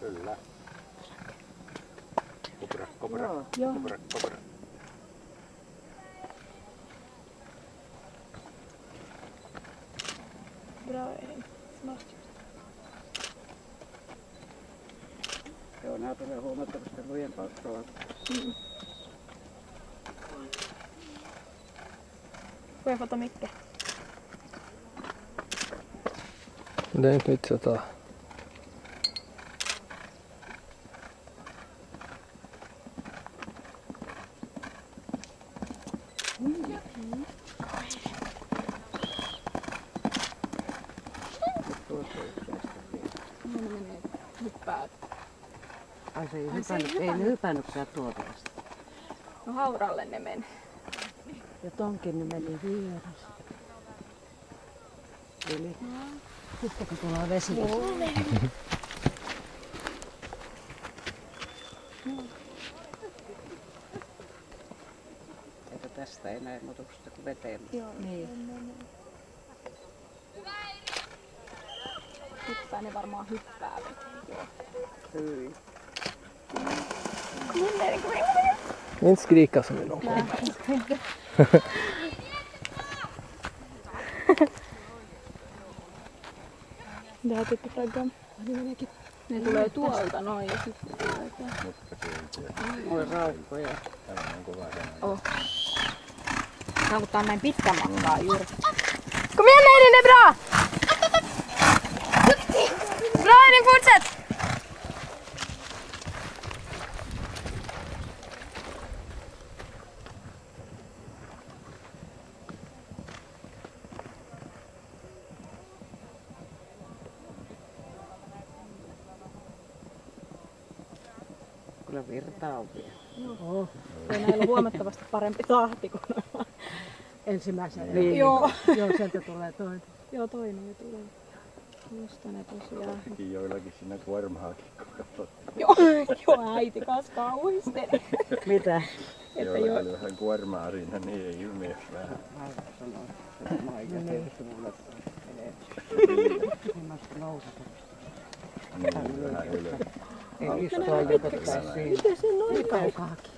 Kyllä. Kobra, kobra, Joo. kobra, kobra. Bra, ei. Smart. Joo, nää tulee huomattavasti lujempaa tuolla. Får jag fota Micke? Det är inte mitt sätt att... Ne menee hyppää. Ai se ei hypännyt, ei ne hypännytkään tuolta asti. No hauralle ne meni. Ja tonkin ne meni vieressä. Eli sitten kun tulee vesi. Että tästä ei näe mutusta kuin veteen. Joo. Niin. Hyppää, ne varmaan hyppää veteen. Joo. Hyi. Inte skrika som en åker. Det här tycker flaggan. Ne tulee tuolta noin ja sitten tulee tää. Oi raukkoja. Tää kun tää on näin pitkä matkaa juuri. Kom igen Eidin, det är bra! Bra Eidin, fortsätt! Kyllä virta on vielä. Joo. Näillä on huomattavasti parempi tahti kuin Ensimmäisenä. Niin. Joo. Joo, sieltä tulee toinen. Joo, toinen jo tulee. Just ne tosiaan. Sekin joillakin siinä kuormaakin katsot. Joo, äiti kas kauhisteli. Mitä? Että Joilla joo. oli vähän kuormaa siinä, niin ei ilmees vähän. Aivan sanoin, että mä oikein tietysti mulle ilmasta nousata. Niin, vähän ylös. Ei istua jokottaa siinä. Miten se noin Kaukaakin.